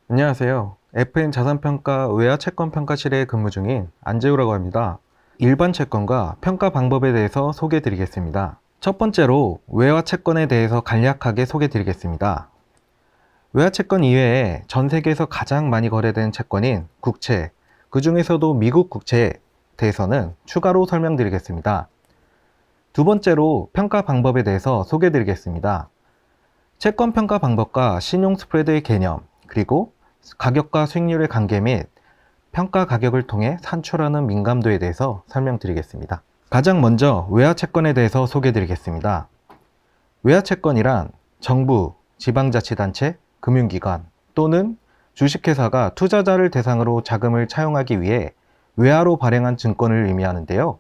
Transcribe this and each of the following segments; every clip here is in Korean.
안녕하세요. FN 자산평가 외화 채권평가실에 근무 중인 안재우라고 합니다. 일반 채권과 평가 방법에 대해서 소개해 드리겠습니다. 첫 번째로 외화 채권에 대해서 간략하게 소개해 드리겠습니다. 외화 채권 이외에 전 세계에서 가장 많이 거래되는 채권인 국채, 그 중에서도 미국 국채에 대해서는 추가로 설명드리겠습니다. 두 번째로 평가 방법에 대해서 소개해 드리겠습니다. 채권 평가 방법과 신용 스프레드의 개념, 그리고 가격과 수익률의 관계 및 평가 가격을 통해 산출하는 민감도에 대해서 설명드리겠습니다. 가장 먼저 외화 채권에 대해서 소개드리겠습니다. 외화 채권이란 정부, 지방자치단체, 금융기관 또는 주식회사가 투자자를 대상으로 자금을 차용하기 위해 외화로 발행한 증권을 의미하는데요.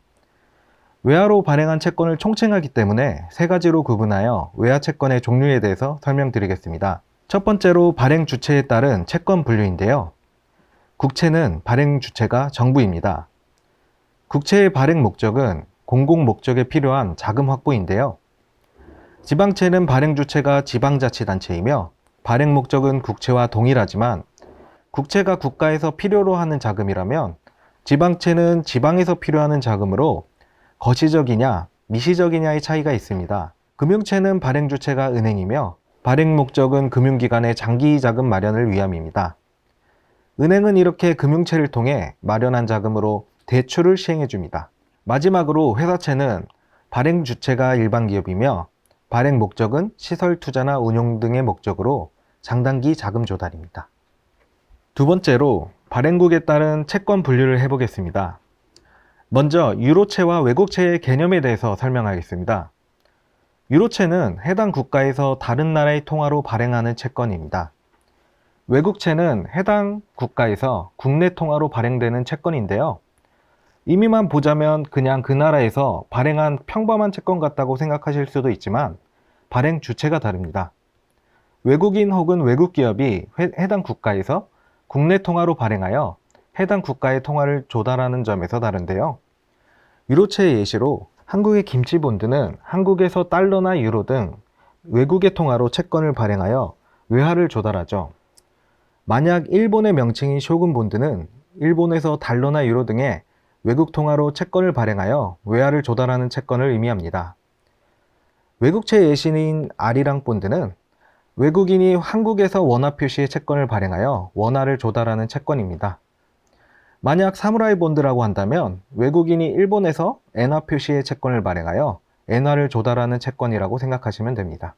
외화로 발행한 채권을 총칭하기 때문에 세 가지로 구분하여 외화 채권의 종류에 대해서 설명드리겠습니다. 첫 번째로 발행 주체에 따른 채권 분류인데요. 국채는 발행 주체가 정부입니다. 국채의 발행 목적은 공공 목적에 필요한 자금 확보인데요. 지방채는 발행 주체가 지방자치단체이며 발행 목적은 국채와 동일하지만 국채가 국가에서 필요로 하는 자금이라면 지방채는 지방에서 필요하는 자금으로 거시적이냐 미시적이냐의 차이가 있습니다. 금융채는 발행 주체가 은행이며 발행 목적은 금융기관의 장기 자금 마련을 위함입니다. 은행은 이렇게 금융채를 통해 마련한 자금으로 대출을 시행해 줍니다. 마지막으로 회사채는 발행 주체가 일반 기업이며 발행 목적은 시설 투자나 운용 등의 목적으로 장단기 자금 조달입니다. 두 번째로 발행국에 따른 채권 분류를 해보겠습니다. 먼저 유로채와 외국채의 개념에 대해서 설명하겠습니다. 유로채는 해당 국가에서 다른 나라의 통화로 발행하는 채권입니다. 외국채는 해당 국가에서 국내 통화로 발행되는 채권인데요. 의미만 보자면 그냥 그 나라에서 발행한 평범한 채권 같다고 생각하실 수도 있지만 발행 주체가 다릅니다. 외국인 혹은 외국 기업이 해당 국가에서 국내 통화로 발행하여 해당 국가의 통화를 조달하는 점에서 다른데요. 유로채의 예시로 한국의 김치본드는 한국에서 달러나 유로 등 외국의 통화로 채권을 발행하여 외화를 조달하죠. 만약 일본의 명칭인 쇼군본드는 일본에서 달러나 유로 등의 외국 통화로 채권을 발행하여 외화를 조달하는 채권을 의미합니다. 외국채 예시인 아리랑본드는 외국인이 한국에서 원화 표시의 채권을 발행하여 원화를 조달하는 채권입니다. 만약 사무라이 본드라고 한다면 외국인이 일본에서 엔화 표시의 채권을 발행하여 엔화를 조달하는 채권이라고 생각하시면 됩니다.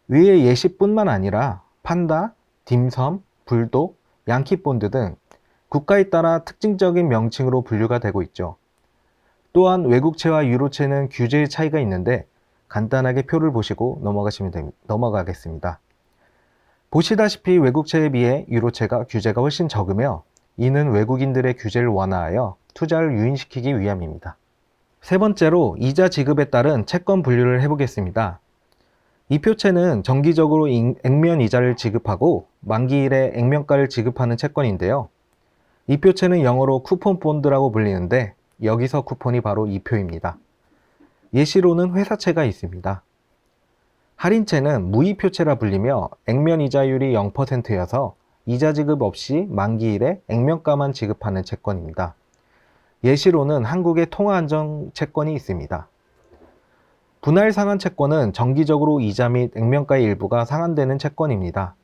위의 예시뿐만 아니라 판다, 딤섬, 불독, 양키본드 등 국가에 따라 특징적인 명칭으로 분류가 되고 있죠. 또한 외국채와 유로채는 규제의 차이가 있는데 간단하게 표를 보시고 넘어가겠습니다. 보시다시피 외국채에 비해 유로채가 규제가 훨씬 적으며 이는 외국인들의 규제를 완화하여 투자를 유인시키기 위함입니다. 세 번째로 이자 지급에 따른 채권 분류를 해보겠습니다. 이표채는 정기적으로 액면 이자를 지급하고 만기일에 액면가를 지급하는 채권인데요. 이표채는 영어로 쿠폰 본드라고 불리는데 여기서 쿠폰이 바로 이표입니다. 예시로는 회사채가 있습니다. 할인채는 무이표채라 불리며 액면 이자율이 0%여서 이자 지급 없이 만기일에 액면가만 지급하는 채권입니다. 예시로는 한국의 통화안정채권이 있습니다. 분할 상환 채권은 정기적으로 이자 및 액면가의 일부가 상환되는 채권입니다.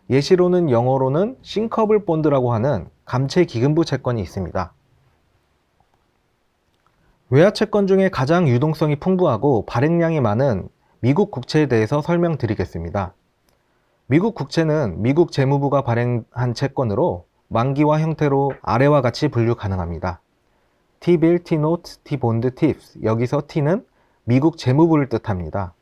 예시로는 영어로는 싱커블 본드라고 하는 감채 기금부 채권이 있습니다. 외화 채권 중에 가장 유동성이 풍부하고 발행량이 많은 미국 국채에 대해서 설명드리겠습니다. 미국 국채는 미국 재무부가 발행한 채권으로 만기와 형태로 아래와 같이 분류 가능합니다. T빌, T노트, T본드, Tifs. 여기서 T는 미국 재무부를 뜻합니다.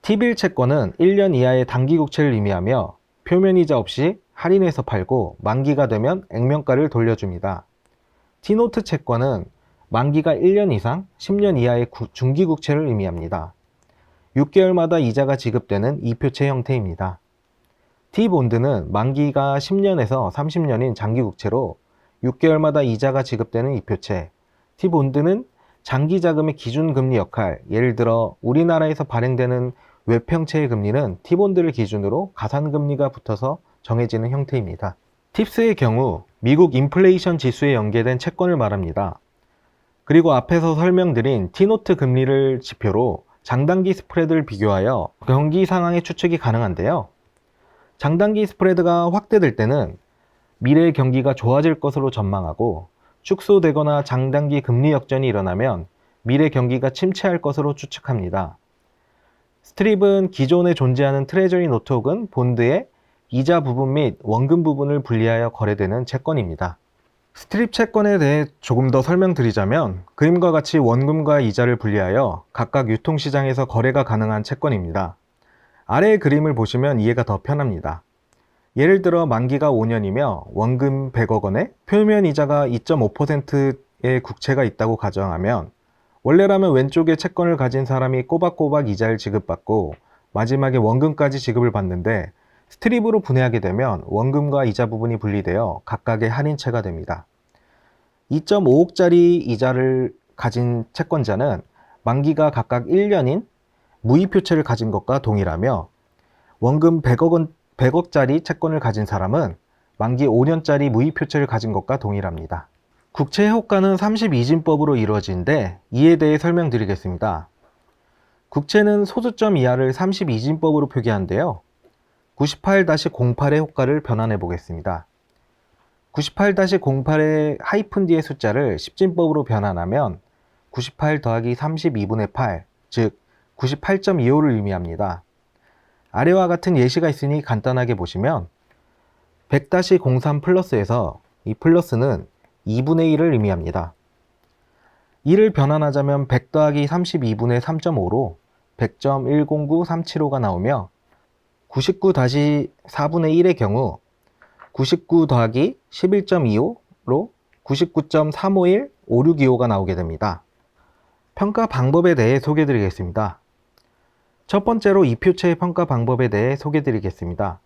T빌 채권은 1년 이하의 단기 국채를 의미하며 표면이자 없이 할인해서 팔고 만기가 되면 액면가를 돌려줍니다. T노트 채권은 만기가 1년 이상 10년 이하의 중기 국채를 의미합니다. 6개월마다 이자가 지급되는 이표채 형태입니다. T본드는 만기가 10년에서 30년인 장기국채로 6개월마다 이자가 지급되는 이표채. T본드는 장기자금의 기준금리 역할, 예를 들어 우리나라에서 발행되는 외평채의 금리는 T본드를 기준으로 가산금리가 붙어서 정해지는 형태입니다. 팁스의 경우 미국 인플레이션 지수에 연계된 채권을 말합니다. 그리고 앞에서 설명드린 T노트 금리를 지표로 장단기 스프레드를 비교하여 경기 상황의 추측이 가능한데요. 장단기 스프레드가 확대될 때는 미래의 경기가 좋아질 것으로 전망하고, 축소되거나 장단기 금리 역전이 일어나면 미래 경기가 침체할 것으로 추측합니다. 스트립은 기존에 존재하는 트레저리 노트 혹은 본드의 이자 부분 및 원금 부분을 분리하여 거래되는 채권입니다. 스트립 채권에 대해 조금 더 설명드리자면, 그림과 같이 원금과 이자를 분리하여 각각 유통시장에서 거래가 가능한 채권입니다. 아래의 그림을 보시면 이해가 더 편합니다. 예를 들어 만기가 5년이며 원금 100억 원에 표면 이자가 2.5%의 국채가 있다고 가정하면, 원래라면 왼쪽에 채권을 가진 사람이 꼬박꼬박 이자를 지급받고 마지막에 원금까지 지급을 받는데, 스트립으로 분해하게 되면 원금과 이자 부분이 분리되어 각각의 할인채가 됩니다. 2.5억짜리 이자를 가진 채권자는 만기가 각각 1년인 무이표채를 가진 것과 동일하며, 원금 100억짜리 채권을 가진 사람은 만기 5년짜리 무이표채를 가진 것과 동일합니다. 국채 호가는 32진법으로 이루어지는데, 이에 대해 설명드리겠습니다. 국채는 소수점 이하를 32진법으로 표기하는데요. 98-08의 호가를 변환해 보겠습니다. 98-08의 하이픈 뒤의 숫자를 10진법으로 변환하면 98 더하기 32분의 8, 즉 98.25를 의미합니다. 아래와 같은 예시가 있으니 간단하게 보시면 100-03 플러스에서 이 플러스는 2분의 1을 의미합니다. 이를 변환하자면 100 더하기 32분의 3.5로 100.109375가 나오며, 99-4분의 1의 경우 99 더하기 11.25로 99.3515625가 나오게 됩니다. 평가 방법에 대해 소개드리겠습니다. 첫 번째로 이표채의 평가 방법에 대해 소개드리겠습니다.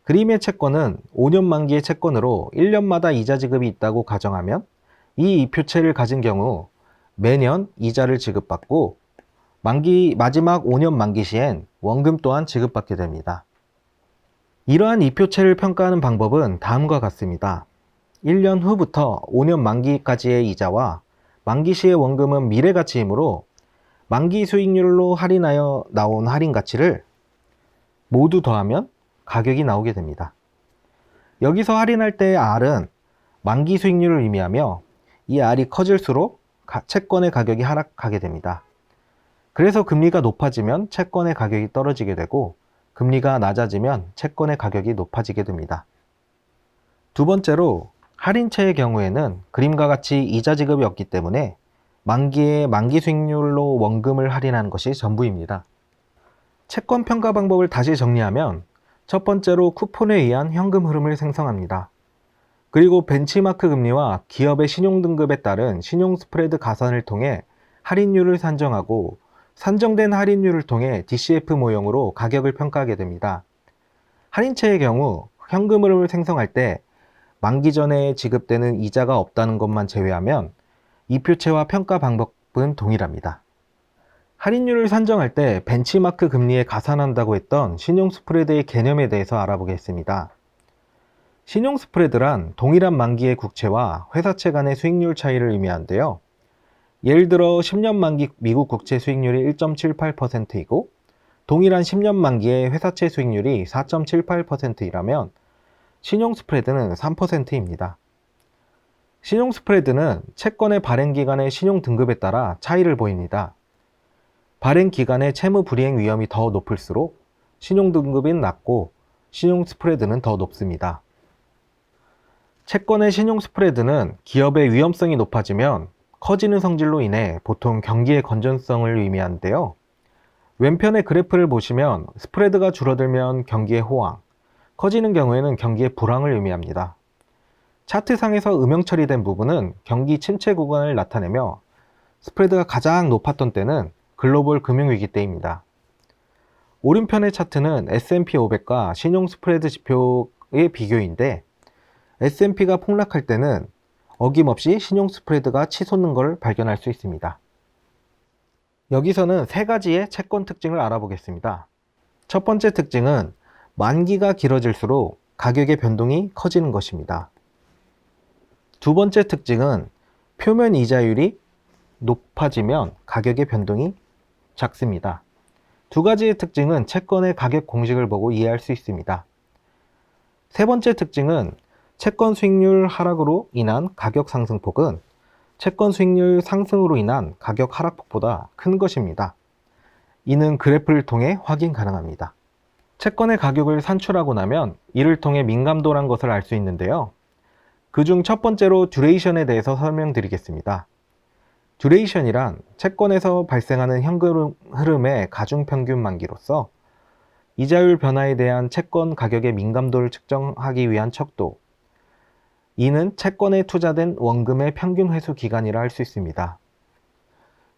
그림의 채권은 5년 만기의 채권으로 1년마다 이자 지급이 있다고 가정하면, 이 이표채를 가진 경우 매년 이자를 지급받고 마지막 5년 만기 시엔 원금 또한 지급받게 됩니다. 이러한 이표채를 평가하는 방법은 다음과 같습니다. 1년 후부터 5년 만기까지의 이자와 만기 시의 원금은 미래가치이므로 만기 수익률로 할인하여 나온 할인 가치를 모두 더하면 가격이 나오게 됩니다. 여기서 할인할 때의 R은 만기 수익률을 의미하며, 이 R이 커질수록 채권의 가격이 하락하게 됩니다. 그래서 금리가 높아지면 채권의 가격이 떨어지게 되고, 금리가 낮아지면 채권의 가격이 높아지게 됩니다. 두 번째로, 할인채의 경우에는 그림과 같이 이자 지급이 없기 때문에 만기에 만기 수익률로 원금을 할인하는 것이 전부입니다. 채권 평가 방법을 다시 정리하면, 첫 번째로 쿠폰에 의한 현금 흐름을 생성합니다. 그리고 벤치마크 금리와 기업의 신용등급에 따른 신용 스프레드 가산을 통해 할인율을 산정하고, 산정된 할인율을 통해 DCF 모형으로 가격을 평가하게 됩니다. 할인채의 경우 현금 흐름을 생성할 때 만기 전에 지급되는 이자가 없다는 것만 제외하면 이표채와 평가 방법은 동일합니다. 할인율을 산정할 때 벤치마크 금리에 가산한다고 했던 신용 스프레드의 개념에 대해서 알아보겠습니다. 신용 스프레드란 동일한 만기의 국채와 회사채 간의 수익률 차이를 의미하는데요. 예를 들어 10년 만기 미국 국채 수익률이 1.78%이고 동일한 10년 만기의 회사채 수익률이 4.78%이라면 신용 스프레드는 3%입니다. 신용 스프레드는 채권의 발행 기간의 신용 등급에 따라 차이를 보입니다. 발행 기간의 채무 불이행 위험이 더 높을수록 신용 등급은 낮고 신용 스프레드는 더 높습니다. 채권의 신용 스프레드는 기업의 위험성이 높아지면 커지는 성질로 인해 보통 경기의 건전성을 의미하는데요. 왼편의 그래프를 보시면 스프레드가 줄어들면 경기의 호황, 커지는 경우에는 경기의 불황을 의미합니다. 차트상에서 음영 처리된 부분은 경기 침체 구간을 나타내며, 스프레드가 가장 높았던 때는 글로벌 금융위기 때입니다. 오른편의 차트는 S&P 500과 신용 스프레드 지표의 비교인데, S&P가 폭락할 때는 어김없이 신용 스프레드가 치솟는 걸 발견할 수 있습니다. 여기서는 세 가지의 채권 특징을 알아보겠습니다. 첫 번째 특징은 만기가 길어질수록 가격의 변동이 커지는 것입니다. 두 번째 특징은 표면 이자율이 높아지면 가격의 변동이 작습니다. 두 가지의 특징은 채권의 가격 공식을 보고 이해할 수 있습니다. 세 번째 특징은 채권 수익률 하락으로 인한 가격 상승폭은 채권 수익률 상승으로 인한 가격 하락폭보다 큰 것입니다. 이는 그래프를 통해 확인 가능합니다. 채권의 가격을 산출하고 나면 이를 통해 민감도란 것을 알 수 있는데요. 그중 첫 번째로 듀레이션에 대해서 설명드리겠습니다. 듀레이션이란 채권에서 발생하는 현금 흐름의 가중평균 만기로서 이자율 변화에 대한 채권 가격의 민감도를 측정하기 위한 척도, 이는 채권에 투자된 원금의 평균 회수 기간이라 할 수 있습니다.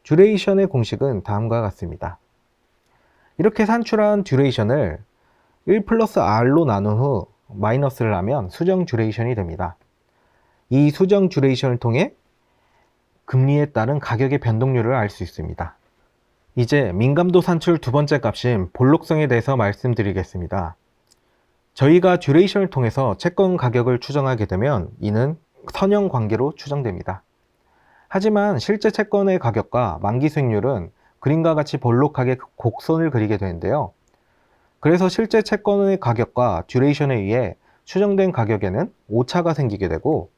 듀레이션의 공식은 다음과 같습니다. 이렇게 산출한 듀레이션을 1 플러스 R로 나눈 후 마이너스를 하면 수정 듀레이션이 됩니다. 이 수정 듀레이션을 통해 금리에 따른 가격의 변동률을 알 수 있습니다. 이제 민감도 산출 두 번째 값인 볼록성에 대해서 말씀드리겠습니다. 저희가 듀레이션을 통해서 채권 가격을 추정하게 되면 이는 선형 관계로 추정됩니다. 하지만 실제 채권의 가격과 만기 수익률은 그림과 같이 볼록하게 곡선을 그리게 되는데요. 그래서 실제 채권의 가격과 듀레이션에 의해 추정된 가격에는 오차가 생기게 되고,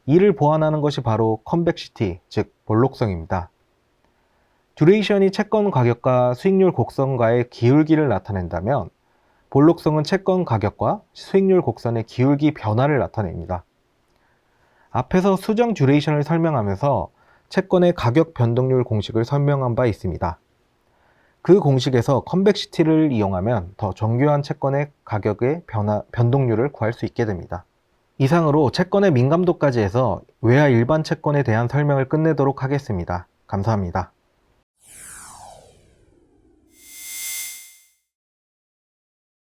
이를 보완하는 것이 바로 컨벡시티, 즉 볼록성입니다. 듀레이션이 채권 가격과 수익률 곡선과의 기울기를 나타낸다면 볼록성은 채권 가격과 수익률 곡선의 기울기 변화를 나타냅니다. 앞에서 수정 듀레이션을 설명하면서 채권의 가격 변동률 공식을 설명한 바 있습니다. 그 공식에서 컨벡시티를 이용하면 더 정교한 채권의 가격의 변동률을 구할 수 있게 됩니다. 이상으로 채권의 민감도까지 해서 외화 일반 채권에 대한 설명을 끝내도록 하겠습니다. 감사합니다.